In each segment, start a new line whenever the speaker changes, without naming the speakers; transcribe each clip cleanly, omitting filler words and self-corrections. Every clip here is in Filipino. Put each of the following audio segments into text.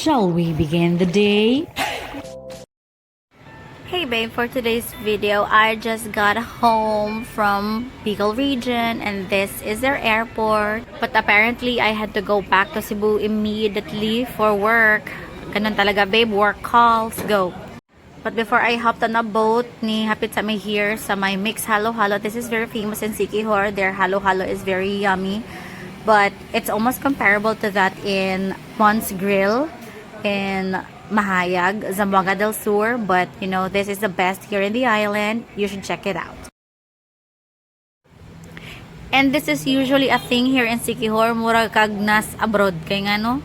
Shall we begin the day?
Hey babe, for today's video, I just got home from Bicol region and this is their airport. But apparently, I had to go back to Cebu immediately for work. Ganun talaga babe, work calls, go. But before I hopped on a boat ni hapit sa may here sa my mix halo-halo. This is very famous in Siquijor. Their halo-halo is very yummy. But it's almost comparable to that in Mons Grill in Mahayag, Zamboanga del Sur. But you know, this is the best here in the island. You should check it out. And this is usually a thing here in Siquijor. Murag kag nas abroad kay nga no.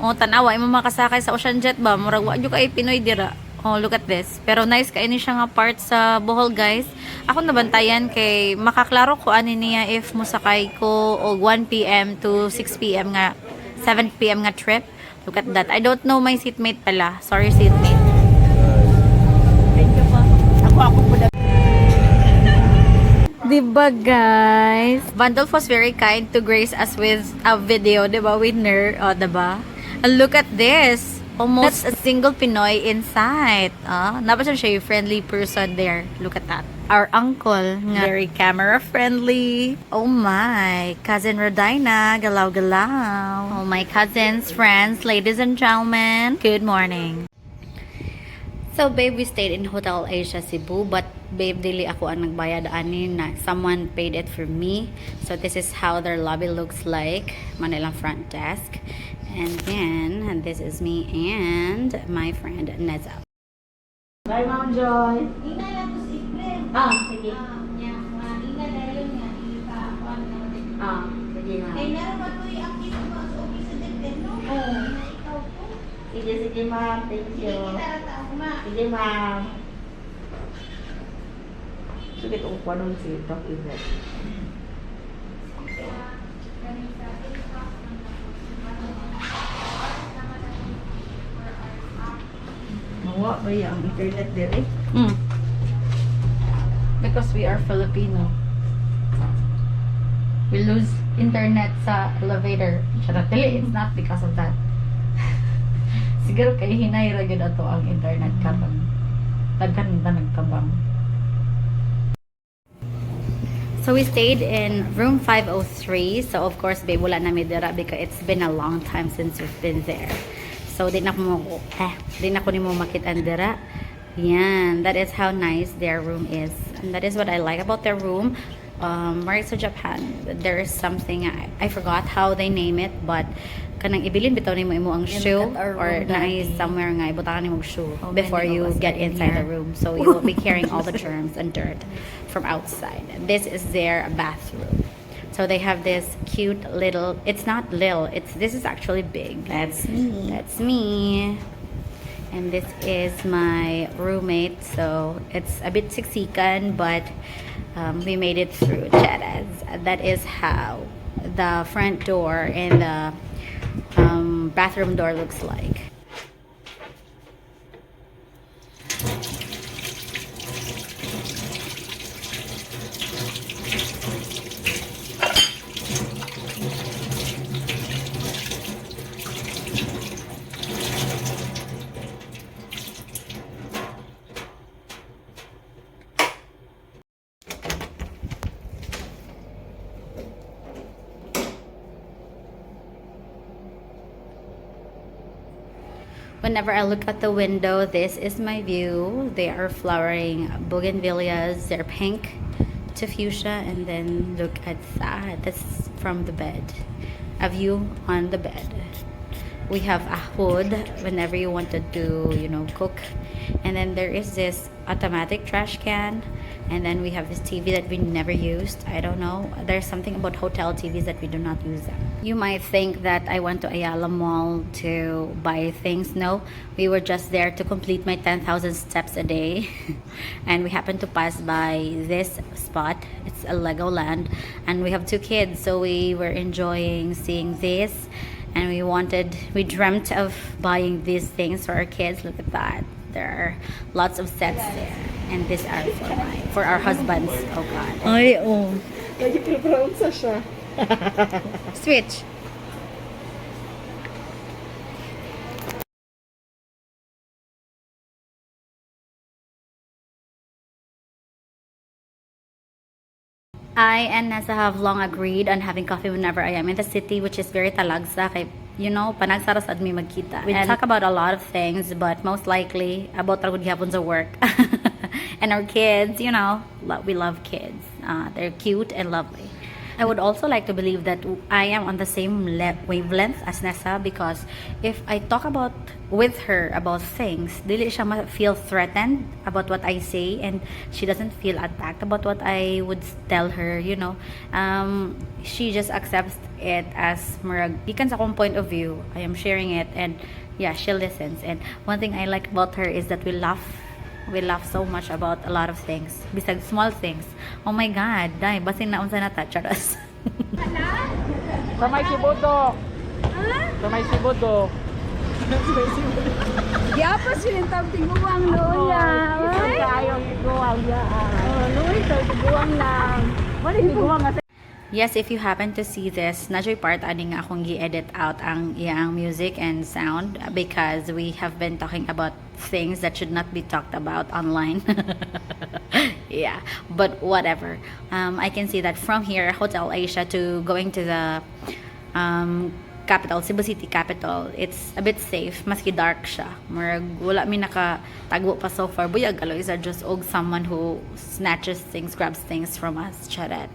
O tanawa imo makasakay sa ocean jet ba? Murag wa jud kay Pinoy dira. Oh, look at this. Pero nice kay ni siya nga part sa Bohol, guys. Ako nabantayan kay makaklaro ko ani niya if musakay ko og 1 PM to 6 PM nga 7 PM nga trip. Look at that. I don't know my seatmate pala. Sorry, seatmate. Thank you po. Ako po na. Diba, guys? Vandolph was very kind to grace us with a video, diba, with Ner. O, diba? And look at this. Almost a single Pinoy inside. Napasan siya yung friendly person there. Look at that. Our uncle, very camera friendly. Oh my, cousin Rodina, galaw-galaw. Oh my cousins, friends, ladies and gentlemen, good morning. So babe, we stayed in Hotel Asia Cebu, but babe, dili ako ang nagbayad ani na someone paid it for me. So this is how their lobby looks like, Manila front desk. And then, this is me and my friend Neza.
Bye, Ma'am Joy. Sige. Sige na. Sige, ma'am. Thank you. Sige, ma'am. Sige, itong kwanong si Doc Yvette. Mawa ba yung internet dire?
Because we are Filipino. We lose internet sa elevator. Charatili, it's not because of that. Siguro kay hinayra yun ato ang internet karon. Daghan na nagkabang. So we stayed in room 503. So of course, babe, wala na dira because it's been a long time since we've been there. So di na ko nimo makita dira. Yan, that is how nice their room is. And that is what I like about their room. Right sa Japan, there is something I forgot how they name it, but kanang ibilin bitaw nimo imo ang shoe or naay somewhere nga ibutangan nimo shoe before you get inside the room, so you will be carrying all the germs and dirt from outside. This is their bathroom. So they have this cute little, it's not little, this is actually big. That's me. And this is my roommate, so it's a bit siksikan, but we made it through. That is how the front door and the bathroom door looks like. Whenever I look at the window, this is my view. They are flowering bougainvilleas. They're pink to fuchsia. And then look at that. That's from the bed. A view on the bed. We have a hood whenever you wanted to, you know, cook. And then there is this automatic trash can. And then we have this TV that we never used. I don't know. There's something about hotel TVs that we do not use them. You might think that I went to Ayala Mall to buy things. No, we were just there to complete my 10,000 steps a day. And we happened to pass by this spot. It's a Legoland. And we have 2 kids, so we were enjoying seeing this. And we dreamt of buying these things for our kids. Look at that. There are lots of sets there. And these are for our husbands. Oh God.
Ay, oh. Nag-brown sa siya.
Switch. I and Nessa have long agreed on having coffee whenever I am in the city, which is very talagsa. Kay, you know, panagsara sa admi magkita. We talk about a lot of things, but most likely about our good hapon sa work. And our kids, you know, we love kids. They're cute and lovely. I would also like to believe that I am on the same wavelength as Nessa, because if I talk about with her about things, dili siya feel threatened about what I say, and she doesn't feel attacked about what I would tell her, you know. She just accepts it as murag gikan sa akong point of view. I am sharing it, and yeah, she listens. And one thing I like about her is that we laugh so much about a lot of things, bisag small things. Oh my god, dai basin na unsa na ta charas.
Sa may Sibodo. Sa may Sibodo.
Giapa silang tawag tiguang loya. Ay, ayaw tiguang ya. Oh, loy tiguang lang. Wala tiguang nga.
Yes, if you happen to see this, najoy part ani nga akong gi-edit out ang iyang music and sound, because we have been talking about things that should not be talked about online. Yeah, but whatever. I can see that from here, Hotel Asia, to going to the capital, Cebu City capital, it's a bit safe, maski dark siya. Murag wala mi nakatagbo pa so far. Buyag aloy sa just og someone who snatches things, grabs things from us. Charet.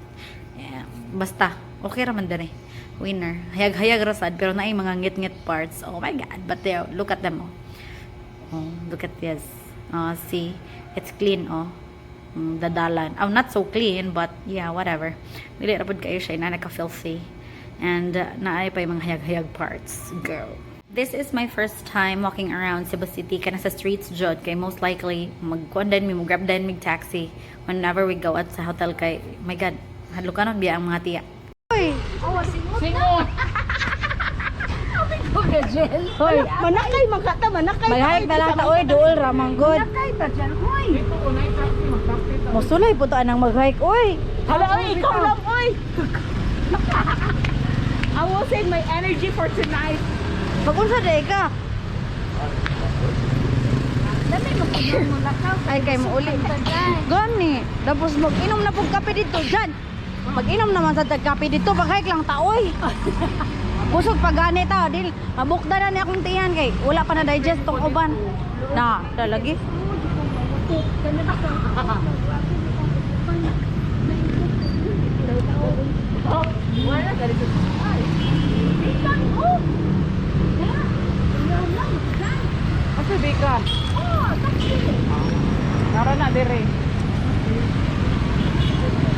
Yeah. Basta, okay raman din eh. Winner. Hayag-hayag rasad, pero naay mga ngit-ngit parts. Oh my god. But there, look at them, oh. Oh, look at this. See? It's clean, oh. Dadalan. Oh, not so clean, but yeah, whatever. Dili rapod kayo siya, na naka-filthy. And naay pa yung mga hayag-hayag parts. Girl. This is my first time walking around Cebu City, kana sa streets jud, kay most likely magkuan din mi, grab din mig taxi whenever we go at sa hotel, kay my god, hadlukanon biya ang mga tiya.
Singon.
Hoy, manakay magkata, manakay.
Maghayag na lang ta, oy, duol ra manggod.
Manakay ta dyan, hoy.
Dito unay taxi magtaxi ta.
Mosulay po to anang maghayag, oy.
Hala, oy, ikaw lang, oy. I will save my energy for tonight.
Pag-unsa day ka?
Dami magpapag mo na ka.
Ay, kay mo uli. Gani. Tapos mag-inom na pong kape dito, dyan. Mag-inom naman sa kape dito, maghayag lang ta, oy. Busog pa gani ta, dil. Mabukda na ni akong tiyan, kay wala pa na digest tong uban. Na, talagi.
Wala ka dito. Ay, ikan mo.
Asa di ka? Nara na dire.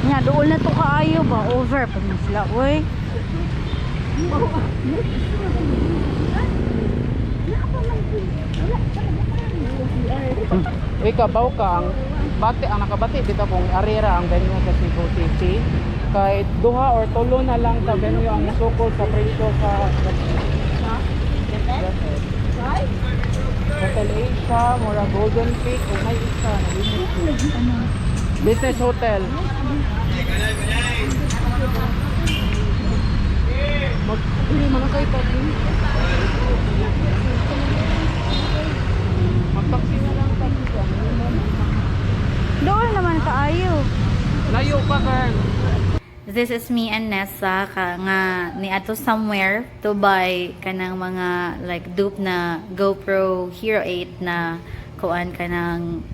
Nya, duol na to kaayo ba? Over pa na sila, oy.
Ika baw kang bati ang nakabati dito kung arira ang venue sa Cebu City. Kay duha or tulo na lang ka venue ang isukol sa presyo sa Hotel Asia, Mora Golden Peak, o may isa. Business Hotel. Hindi mga kayo pa. Magtaksi na lang taxi ka.
Duol naman kaayo.
Layo pa, girl.
This is me and Nessa nga ni ato somewhere to buy kanang mga like dupe na GoPro Hero 8 na kuan kanang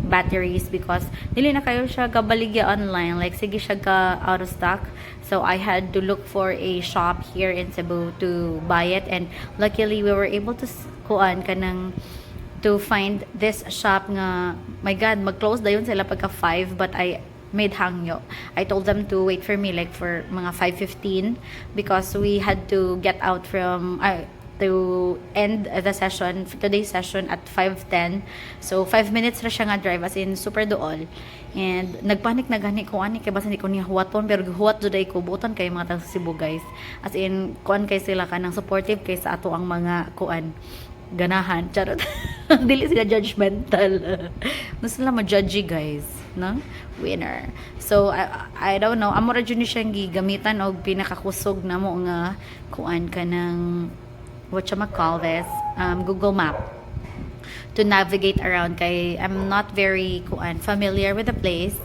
batteries, because dili na kayo siya kabaligya online, like sige siya ka out of stock, so I had to look for a shop here in Cebu to buy it, and luckily we were able to kuan kanang to find this shop nga my god mag-close dayon sila pagka 5, but I made hangyo. I told them to wait for me like for mga 5:15 because we had to get out from to end the session, today's session at 5:10. So 5 minutes ra siya nga drive, as in super duol. And nagpanik na gani ko ani kay basta hindi ko niya huwaton, pero huwat juday ko buton kay mga taga Cebu guys. As in kuan kay sila kanang supportive kay sa ato ang mga kuan ganahan, charot. Dili sila judgmental. Mas sila ma-judgy guys, no? Winner. So I don't know, amo ra jud ni siyang gigamitan og pinakakusog namo nga kuan kanang what you call this, Google Map to navigate around, kay I'm not very kuan familiar with the place.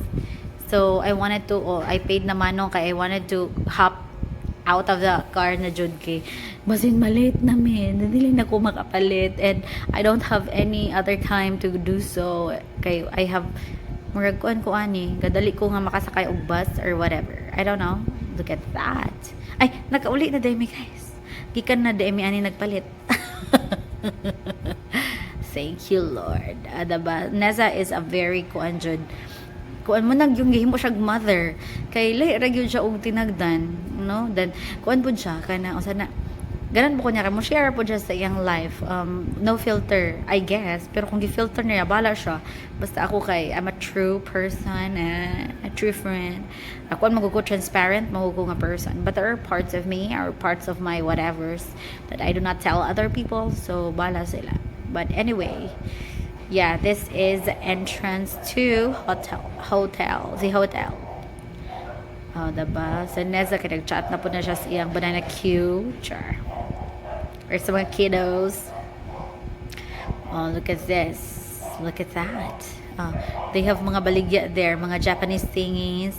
So I wanted to, I paid naman nung kaya I wanted to hop out of the car na jud kay basin malit namin dili na ko makapalit and I don't have any other time to do so kay I have murag kuan ko ani gadali ko nga makasakay og bus or whatever I don't know. Look at that. Ay nakauli na demi guys gikan na demi ani nagpalit. Thank you Lord. Adaba Neza is a very kuan jud kuan mo nag yung gihimo siya mother kay lahi ra gyud siya og tinagdan no then kuan pud siya kana usa na ganan po ko niya mo share po siya sa iyang life no filter I guess pero kung gi-filter niya bala siya basta ako kay I'm a true person a true friend ako magugo transparent magugo nga person but there are parts of me or parts of my whatevers that I do not tell other people so bala sila but anyway yeah, this is the entrance to the hotel. Oh, diba? So, Neza, nag-chat na po na siya sa iyang banana queue. Char. Or sa mga kiddos. Oh, look at this. Look at that. Oh, they have mga baligya there, mga Japanese thingies.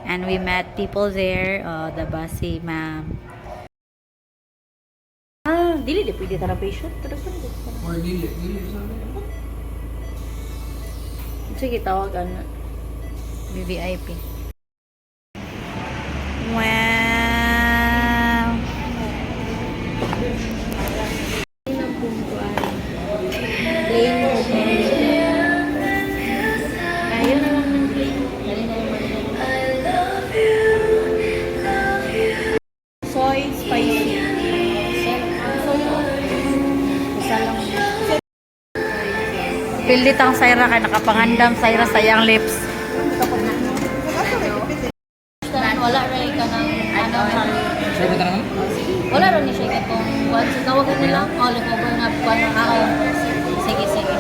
And we met people there. Oh, diba? Si ma'am. Ah, dili pwede tara patient. Pero pwede.
Or dili sa
Sige, tawagan na. VVIP. Wow! Ayun na lang ng soy spicy. Isa lang. Pilit ang Syra kay nakapangandam Syra sa iyang lips. Wala rin ka ng ano
Sure ba naman?
wala rin siya katong once tawagan nila all over na kuan ako. Sige sige.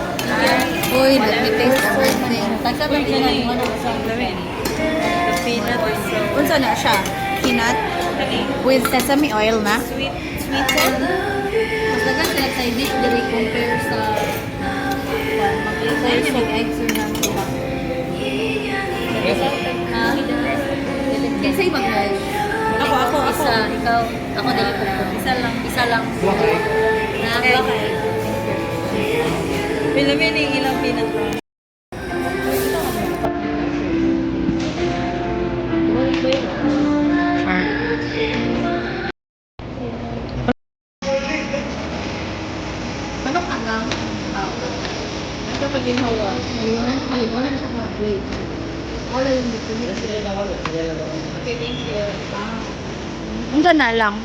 Uy, let me taste something. Tagsa ba siya ng ano sa peanut. Unsa na siya? Peanut with sesame oil na. Sweetened. Mas dagan sila sa dish diri compare sa mag-eggs or naman diba? Kasi iba guys. Ako. Isa, ikaw. Ako dali ko. Isa lang.
Okay.
Okay.
Pilamin yung ilang peanut ba?
Ano ka lang?
Ito pag ginhawa.
Ay, wala na siya. Wait. Wala yung dito.
Okay, thank you.
Unsa na lang?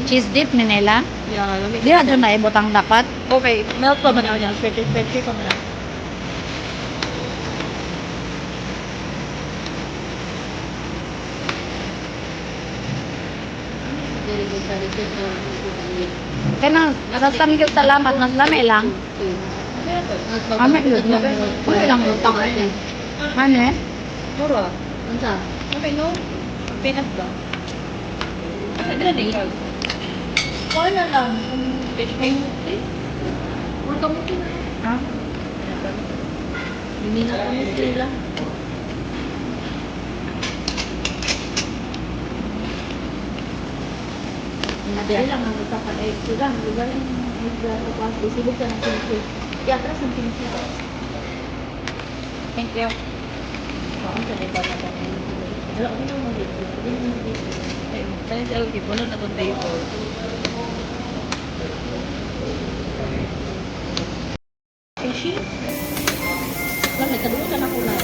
Cheese dip ni nila.
Yeah, lamig.
Di adto na ibutang dapat.
Okay, melt pa ba na yan? Pwede ko na.
Kanang nasasam gyud salamat mas lami lang. Ame gyud. Wala lang utang. Ano?
Mura.
Unsa?
Okay, no? Peanut ba?
Wala lang.
Pwede kayo.
Wala ka mo kina.
Ha?
Hindi na kami sila. Hindi lang ang utakan ay sila. Lugar yung nagkakapas. Isibog ka ng pinisip. Yatras ng pinisip.
Thank you.
Ang sanay ba na kami? Wala ko na mag-ito. Hindi na mag-ito.
Tayo sa LG, puno na itong table.
Eh, shit. Wala, may kadutan ako na.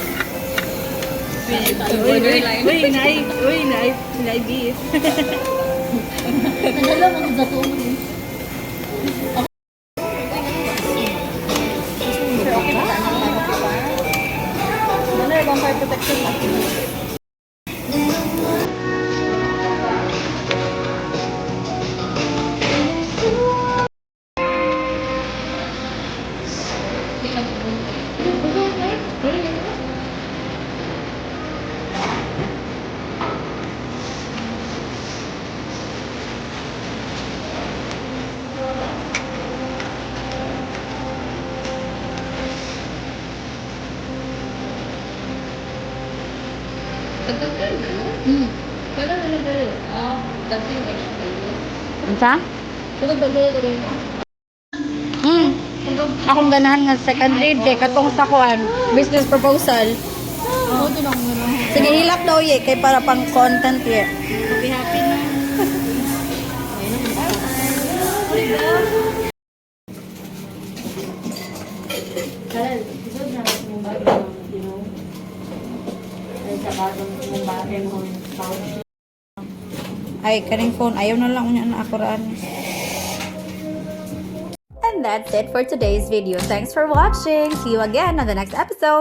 Uy, beef.
Nadala mo sa tuon.
Ano yung vampire protection natin? Kaya na nagdali. Dati yung extra.
Unsa?
Pero dagdali ko rin.
Akong ganahan nga second read kay katong sa kuan, business proposal.
Oo, tinong mo na.
Sige, hilap daw ye kay para pang content ye.
Happy na. Kaya, isod na mong bagay ng, ay sa bagay mong bagay mo
Ay, kaning phone ayaw na lang unya na ako raan.
And that's it for today's video. Thanks for watching. See you again on the next episode.